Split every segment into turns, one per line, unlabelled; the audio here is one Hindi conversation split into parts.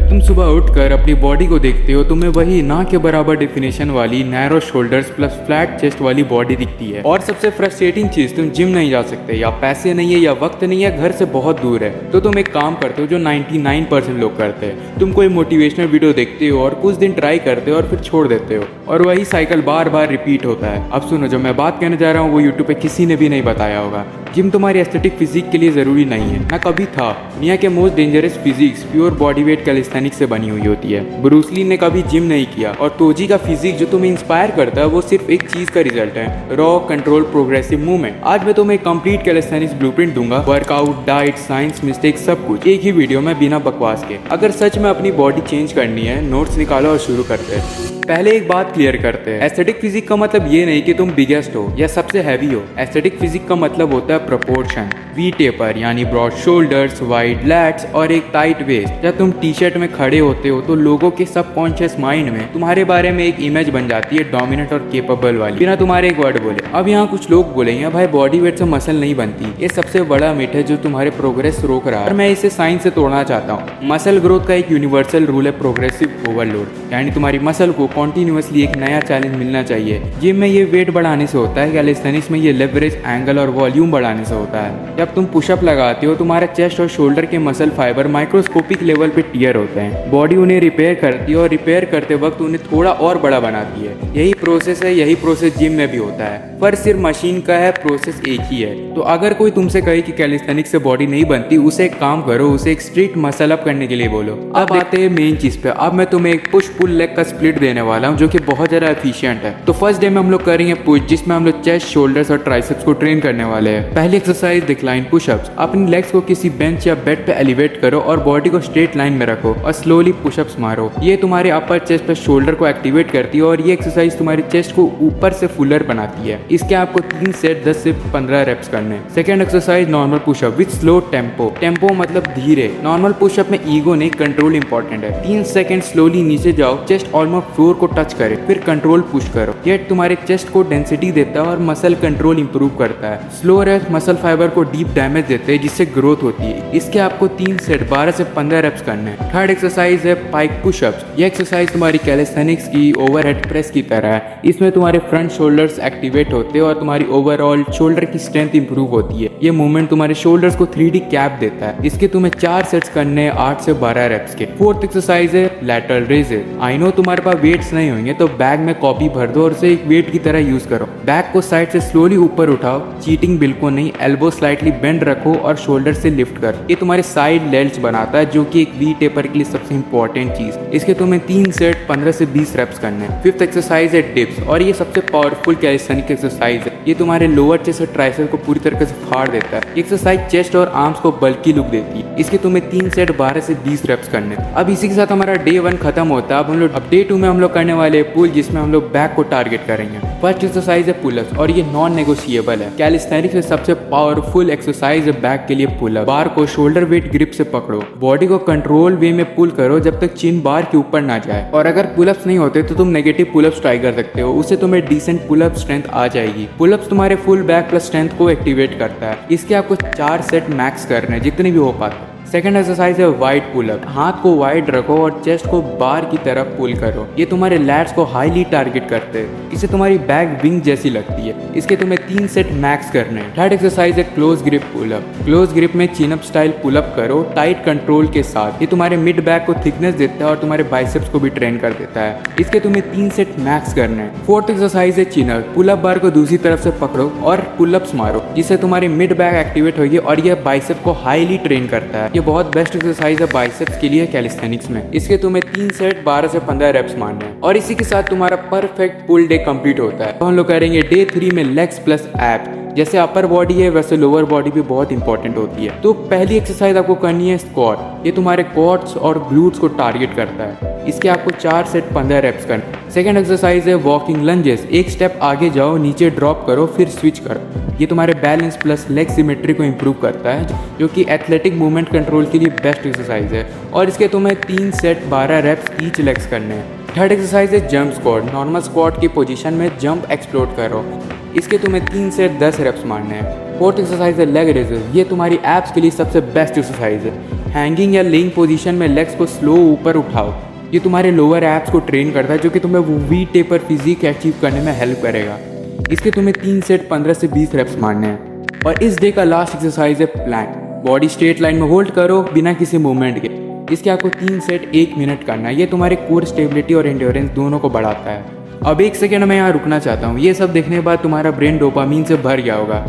जब तुम सुबह उठकर अपनी बॉडी को देखते हो तुम्हें वही ना के बराबर डेफिनेशन वाली narrow shoulders plus flat chest वाली बॉडी दिखती है। और सबसे फ्रस्ट्रेटिंग चीज, तुम जिम नहीं जा सकते, या पैसे नहीं है, या वक्त नहीं है, घर से बहुत दूर है, तो तुम एक काम करते हो जो 99% लोग करते हैं। तुम कोई मोटिवेशनल वीडियो देखते हो और कुछ दिन ट्राई करते हो और फिर छोड़ देते हो, और वही साइकिल बार बार रिपीट होता है। अब सुनो, जो मैं बात कहने जा रहा हूँ वो यूट्यूब पे किसी ने भी नहीं बताया होगा। जिम तुम्हारी एस्थेटिक फिजिक के लिए जरूरी नहीं है, ना कभी था। दुनिया के most dangerous physics pure body weight calisthenics से बनी हुई होती है। ब्रूस ली ने कभी जिम नहीं किया, और तोजी का फिजिक जो तुम्हें इंस्पायर करता है वो सिर्फ एक चीज का रिजल्ट है, रॉ कंट्रोल प्रोग्रेसिव मूवमेंट। आज मैं तुम्हें कंप्लीट कैलिस्थेनिक्स ब्लूप्रिंट दूंगा, वर्कआउट, डाइट, साइंस, मिस्टेक, सब कुछ एक ही वीडियो में बिना बकवास के। अगर सच में अपनी बॉडी चेंज करनी है, नोट्स निकालो और शुरू करते हैं। पहले एक बात क्लियर करते हैं, एस्थेटिक फिजिक का मतलब ये नहीं कि तुम बिगेस्ट हो या सबसे हैवी हो। एस्थेटिक फिजिक का मतलब होता है प्रोपोर्शन, वी टेपर यानी ब्रॉड शोल्डर्स, वाइड लैट्स और एक टाइट वेस्ट। जब तुम टी शर्ट में खड़े होते हो तो लोगों के सबकॉन्शियस माइंड में तुम्हारे बारे में एक इमेज बन जाती है डोमिनेंट और केपेबल वाली, बिना तुम्हारे एक वर्ड बोले। अब यहाँ कुछ लोग बोलेंगे भाई बॉडी वेट से मसल नहीं बनती, ये सबसे बड़ा मिथ है जो तुम्हारे प्रोग्रेस रोक रहा है, और मैं इसे साइंस से तोड़ना चाहता हूँ। मसल ग्रोथ का एक यूनिवर्सल रूल है प्रोग्रेसिव ओवरलोड, यानी तुम्हारी मसल को कॉन्टिन्यूसली एक नया चैलेंज मिलना चाहिए। जिम में ये वेट बढ़ाने से होता है, कैलिस्थेनिक्स में ये लेवरेज, एंगल और वॉल्यूम बढ़ाने से होता है। जब तुम पुशअप लगाते हो तुम्हारा चेस्ट और शोल्डर के मसल फाइबर माइक्रोस्कोपिक लेवल पे टियर होते हैं। बॉडी उन्हें रिपेयर करती है और रिपेयर करते वक्त उन्हें थोड़ा और बड़ा बनाती है। यही प्रोसेस है, यही प्रोसेस जिम में भी होता है, पर सिर्फ मशीन का है, प्रोसेस एक ही है। तो अगर कोई तुमसे कहे कि कैलिस्थेनिक्स से बॉडी नहीं बनती, उसे एक काम करो, उसे एक स्ट्रिक्ट मसल अप करने के लिए बोलो। अब आते हैं मेन चीज पे। अब मैं तुम्हें एक पुश पुल लेग का स्प्लिट देने वाला हूँ जो कि बहुत ज्यादा एफिशिएंट है। तो फर्स्ट डे में हम लोग करेंगे पुश, जिसमें हम लोग चेस्ट, शोल्डर्स और ट्राइसेप्स को ट्रेन करने वाले हैं। पहली एक्सरसाइज डिक्लाइन पुशअप्स। अपनी लेग्स को किसी बेंच या बेड पे एलिवेट करो और बॉडी को स्ट्रेट लाइन में रखो और स्लोली पुशअप्स मारो। ये तुम्हारे अपर चेस्ट पे शोल्डर को एक्टिवेट करती है और ये एक्सरसाइज तुम्हारे चेस्ट को ऊपर से फुलर बनाती है। इसके आपको 3 सेट 10 से 15 रेप्स करने। Second exercise normal pushup with slow tempo. Tempo मतलब धीरे। नॉर्मल पुशअप में ईगो नहीं, कंट्रोल इंपॉर्टेंट है। 3 सेकेंड स्लोली नीचे जाओ, चेस्ट ऑलमोस्ट फ्लोर को टच करे, फिर कंट्रोल पुश करो। ये तुम्हारे चेस्ट को डेंसिटी देता है और मसल कंट्रोल इंप्रूव करता है। स्लो रेप्स मसल फाइबर को डीप डैमेज देते हैं जिससे ग्रोथ होती है। इसके आपको 3 सेट 12 से 15 रेप्स करने हैं। थर्ड एक्सरसाइज है पाइक पुशअप्स। ये एक्सरसाइज तुम्हारी कैलिस्थेनिक्स की ओवरहेड प्रेस की तरह है। इसमें तुम्हारे फ्रंट शोल्डर्स एक्टिवेट होते हैं और तुम्हारी ओवरऑल शोल्डर की स्ट्रेंथ इंप्रूव होती है। ये मूवमेंट तुम्हारे शोल्डर्स को 3D कैप देता है। इसके तुम्हें 4 सेट्स करने हैं 8 से 12 रेप्स के। फोर्थ एक्सरसाइज है लैटरल रेजेस। आई नो तुम्हारे पास वेट्स नहीं होंगे तो बैग में कॉपी भर दो और उसे एक वेट की तरह यूज करो। बैग को साइड से स्लोली ऊपर उठाओ, चीटिंग बिल्कुल नहीं। एल्बो स्लाइटली बेंड रखो और शोल्डर से लिफ्ट कर। ये तुम्हारे साइड लेल्स बनाता है जो कि एक वी टेपर के लिए सबसे इंपॉर्टेंट चीज। इसके तुम्हें 3 सेट 15 से 20 रेप्स करने हैं। फिफ्थ एक्सरसाइज है डिप्स, और ये सबसे पावरफुल कैलिस्थेनिक एक्सरसाइज है। ये तुम्हारे लोअर चेस्ट और ट्राइसेप्स को पूरी तरीके से फाड़ देता है। एक्सरसाइज चेस्ट और आर्म्स को बल्कि लुक देती है। इसके तुम्हें 3 सेट 12 से 20 रेप्स करने हैं। अब इसी के साथ हमारा डे 1 खत्म होता है। अब डे 2 में हम लोग करने वाले पुल, जिसमें हम लोग बैक को टारगेट करेंगे। फर्स्ट एक्सरसाइज है पुलअप्स, और ये नॉन नेगोशिएबल है। कैलिस्थेनिक्स में सबसे पावरफुल एक्सरसाइज है बैक के लिए पुलअप। बार को शोल्डर वेट ग्रिप से पकड़ो, बॉडी को कंट्रोल वे में पुल करो जब तक चिन बार के ऊपर ना जाए। और अगर पुलअप्स नहीं होते तो तुम नेगेटिव पुलअप्स ट्राई कर सकते हो, उससे तुम्हें डिसेंट पुलअप स्ट्रेंथ आ जाएगी। पुलअप्स तुम्हारे फुल बैक प्लस स्ट्रेंथ को एक्टिवेट करता है। इसके आपको 4 सेट मैक्स करने, जितने भी हो पाते। सेकेंड एक्सरसाइज है वाइड पुलअप। हाथ को वाइड रखो और चेस्ट को बार की तरफ पुल करो। ये तुम्हारे लैट्स को हाईली टारगेट करते हैं। इससे तुम्हारी बैक विंग जैसी लगती है। इसके तुम्हें 3 सेट मैक्स करने हैं। थर्ड एक्सरसाइज है close grip pullup. Close grip में चिन अप स्टाइल पुलअप करो टाइट कंट्रोल के साथ। ये तुम्हारे मिड बैक को थिकनेस देता है और तुम्हारे बाइसेप्स को भी ट्रेन कर देता है। इसके तुम्हें 3 सेट मैक्स करने हैं। फोर्थ एक्सरसाइज है चिन अप। पुलअप बार को दूसरी तरफ से पकड़ो और पुलअप्स मारो, जिससे तुम्हारी मिड बैक एक्टिवेट होगी और यह बाइसेप को हाईली ट्रेन करता है। ये बहुत बेस्ट एक्सरसाइज है बाइसेप्स के लिए कैलिस्थेनिक्स में। इसके तुम्हें 3 सेट 12 से 15 रेप्स मारने हैं और इसी के साथ तुम्हारा परफेक्ट पुल डे कंप्लीट होता है। तो हम लोग करेंगे डे 3 में लेग्स प्लस एब्स। जैसे अपर बॉडी है वैसे लोअर बॉडी भी बहुत इंपॉर्टेंट होती है। तो पहली एक्सरसाइज आपको करनी है स्क्वाट। ये तुम्हारे क्वाड्स और ग्लूट्स को टारगेट करता है। इसके आपको 4 सेट 15 रेप्स करने। सेकेंड एक्सरसाइज है वॉकिंग लंजेस। एक स्टेप आगे जाओ, नीचे ड्रॉप करो, फिर स्विच करो। ये तुम्हारे बैलेंस प्लस लेग सिमेट्री को इंप्रूव करता है, जो कि एथलेटिक मूवमेंट कंट्रोल के लिए बेस्ट एक्सरसाइज है। और इसके तुम्हें 3 सेट 12 रेप्स ईच लेग्स करने हैं। थर्ड एक्सरसाइज है जंप स्क्वाट। नॉर्मल स्क्वाट की पोजीशन में जंप एक्सप्लोर करो। इसके तुम्हें 3 से 10 रेप्स मारने हैं। फोर्थ एक्सरसाइज है लेग रेजेस। ये तुम्हारी एब्स के लिए सबसे बेस्ट एक्सरसाइज है। हैंगिंग या लेइंग पोजीशन में लेग्स को स्लो ऊपर उठाओ। ये तुम्हारे लोअर एब्स को ट्रेन करता है, जो कि तुम्हें वो वी टेपर फिजिक अचीव करने में हेल्प करेगा। इसके तुम्हें 3 सेट 15 से 20 रेप्स मारने हैं। और इस डे का लास्ट एक्सरसाइज है प्लैंक। बॉडी स्ट्रेट लाइन में होल्ड करो बिना किसी मूवमेंट के। इसके आपको 3 सेट 1 मिनट करना है। ये तुम्हारे कोर स्टेबिलिटी और एंड्योरेंस दोनों को बढ़ाता है। अब 1 सेकेंड मैं यहाँ रुकना चाहता हूँ। ये सब देखने के बाद तुम्हारा ब्रेन डोपामीन से भर गया होगा।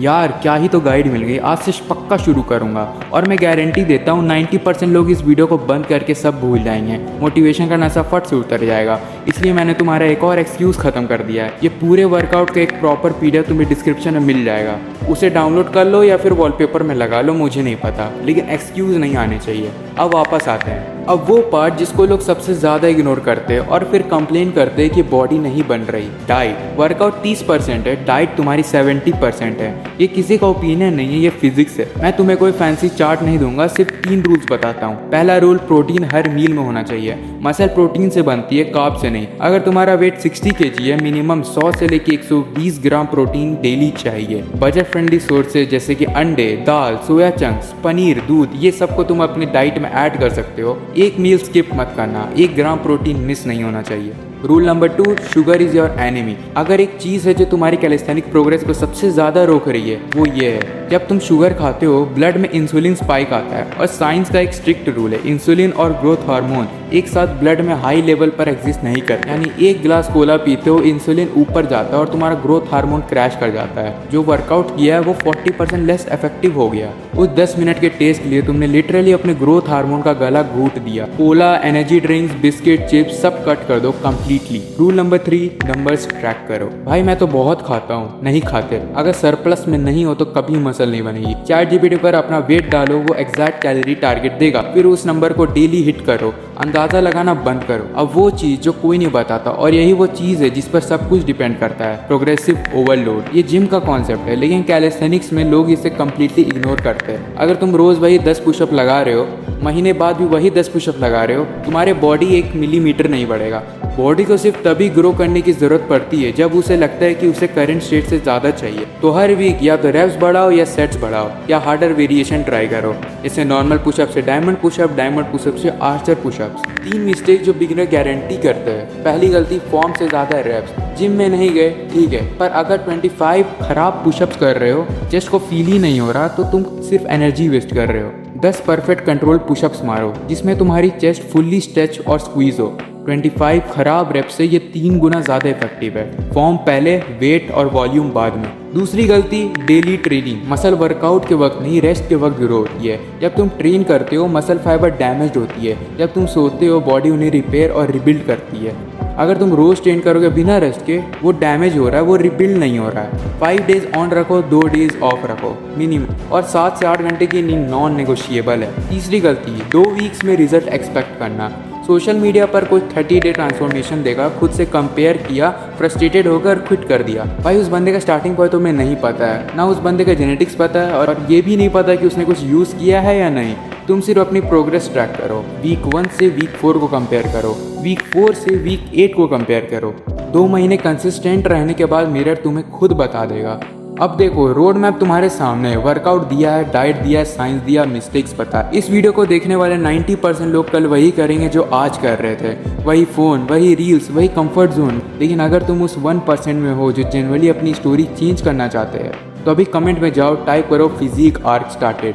यार क्या ही तो गाइड मिल गई, आज से पक्का शुरू करूँगा। और मैं गारंटी देता हूँ 90% लोग इस वीडियो को बंद करके सब भूल जाएंगे। मोटिवेशन का नशा फट से उतर जाएगा। इसलिए मैंने तुम्हारा एक और एक्सक्यूज़ ख़त्म कर दिया है। ये पूरे वर्कआउट का एक प्रॉपर PDF तुम्हें डिस्क्रिप्शन में मिल जाएगा। उसे डाउनलोड कर लो या फिर वॉलपेपर में लगा लो, मुझे नहीं पता, लेकिन एक्सक्यूज़ नहीं आने चाहिए। अब वापस आते हैं। अब वो पार्ट जिसको लोग सबसे ज़्यादा इग्नोर करते हैं और फिर कंप्लेन करते हैं कि बॉडी नहीं बन रही। डाइट। वर्कआउट 30% है, डाइट तुम्हारी 70% है। ये किसी का ओपिनियन नहीं है, ये फिजिक्स है। मैं तुम्हें कोई फैंसी चार्ट नहीं दूंगा, सिर्फ 3 रूल्स बताता हूँ। पहला रूल, प्रोटीन हर मील में होना चाहिए। मसल प्रोटीन से बनती है, कार्ब से नहीं। अगर तुम्हारा वेट 60 kg है, मिनिमम 100 से लेके 120 ग्राम प्रोटीन डेली चाहिए। बजट फ्रेंडली सोर्सेज जैसे कि अंडे, दाल, सोया चंक्स, पनीर, दूध, ये सबको तुम अपनी डाइट में ऐड कर सकते हो। एक मील स्किप मत करना, 1 ग्राम प्रोटीन मिस नहीं होना चाहिए। Rule number 2, sugar is your enemy. अगर एक चीज़ है जो तुम्हारी कैलिस्थेनिक प्रोग्रेस को सबसे ज़्यादा रोक रही है, वो ये है, जब तुम शुगर खाते हो ब्लड में इंसुलिन स्पाइक आता है। और साइंस का एक स्ट्रिक्ट रूल है, इंसुलिन और ग्रोथ हार्मोन एक साथ ब्लड में हाई लेवल पर एग्जिस्ट नहीं करते। यानी 1 गिलास कोला पीते हो, इंसुलिन ऊपर जाता है और तुम्हारा ग्रोथ हार्मोन क्रैश कर जाता है। जो वर्कआउट किया है वो 40% लेस इफेक्टिव हो गया। उस 10 मिनट के टेस्ट के लिए तुमने लिटरली अपने ग्रोथ हार्मोन का गला घूट दिया। Cola, energy drinks, biscuit, chips सब कट कर दो completely. Rule number 3, numbers track करो। भाई मैं तो बहुत खाता हूँ, नहीं खाते। अगर सरप्लस में नहीं हो तो कभी मसल नहीं बनेगी। ChatGPT पर अपना वेट डालो, वो एग्जैक्ट कैलोरी टारगेट देगा। फिर उस नंबर को डेली हिट करो, अंदाज़ा लगाना बंद करो। अब वो चीज़ जो कोई नहीं बताता, और यही वो चीज़ है जिस पर सब कुछ डिपेंड करता है, प्रोग्रेसिव ओवरलोड। ये जिम का कॉन्सेप्ट है, लेकिन कैलिस्थेनिक्स में लोग इसे कम्प्लीटली इग्नोर करते हैं। अगर तुम रोज़ वही 10 पुशअप लगा रहे हो, महीने बाद भी वही 10 पुशअप लगा रहे हो, तुम्हारे बॉडी 1 मिलीमीटर नहीं बढ़ेगा। बॉडी को सिर्फ तभी ग्रो करने की ज़रूरत पड़ती है जब उसे लगता है कि उसे करंट स्टेट से ज़्यादा चाहिए। तो हर वीक या तो रेप्स बढ़ाओ या सेट्स बढ़ाओ या हार्डर वेरिएशन ट्राई करो। जैसे नॉर्मल पुशअप से डायमंड पुशअप से आर्चर पुशअप्स। 3 मिस्टेक जो बिगिनर गारंटी करते हैं। पहली गलती, फॉर्म से ज़्यादा रेप्स। जिम में नहीं गए ठीक है, पर अगर 25 खराब पुशअप्स कर रहे हो, चेस्ट को फील ही नहीं हो रहा, तो तुम सिर्फ एनर्जी वेस्ट कर रहे हो। 10 परफेक्ट कंट्रोल पुशअप्स मारो जिसमें तुम्हारी चेस्ट फुल्ली स्ट्रेच और स्क्वीज हो। 25 खराब रेप से ये 3 गुना ज़्यादा इफेक्टिव है। फॉर्म पहले, वेट और वॉल्यूम बाद में। दूसरी गलती, डेली ट्रेनिंग। मसल वर्कआउट के वक्त नहीं, रेस्ट के वक्त ग्रो होती है। जब तुम ट्रेन करते हो मसल फाइबर डैमेज होती है, जब तुम सोते हो बॉडी उन्हें रिपेयर और रिबिल्ड करती है। अगर तुम रोज़ ट्रेन करोगे बिना रेस्ट के, वो डैमेज हो रहा है, वो रिबिल्ड नहीं हो रहा है। 5 डेज ऑन रखो, 2 डेज ऑफ रखो मिनिमम, और 7 से 8 घंटे की नींद नॉन नेगोशिएबल है। तीसरी गलती, 2 वीक्स में रिजल्ट एक्सपेक्ट करना। सोशल मीडिया पर कोई 30 डे ट्रांसफॉर्मेशन देगा, खुद से कंपेयर किया, फ्रस्ट्रेटेड होकर क्विट कर दिया। भाई उस बंदे का स्टार्टिंग पॉइंट तुम्हें नहीं पता है, ना उस बंदे का जेनेटिक्स पता है, और ये भी नहीं पता कि उसने कुछ यूज़ किया है या नहीं। तुम सिर्फ अपनी प्रोग्रेस ट्रैक करो। वीक 1 से वीक 4 को कंपेयर करो, वीक 4 से वीक 8 को कंपेयर करो। 2 महीने कंसिस्टेंट रहने के बाद मिरर तुम्हें खुद बता देगा। अब देखो, रोड मैप तुम्हारे सामने है। वर्कआउट दिया है, डाइट दिया है, साइंस दिया, मिस्टेक्स पता है। इस वीडियो को देखने वाले 90% लोग कल वही करेंगे जो आज कर रहे थे। वही फ़ोन, वही रील्स, वही कंफर्ट जोन। लेकिन अगर तुम उस 1% में हो जो जनरली अपनी स्टोरी चेंज करना चाहते हैं, तो अभी कमेंट में जाओ, टाइप करो फिजिक आर्क स्टार्टेड।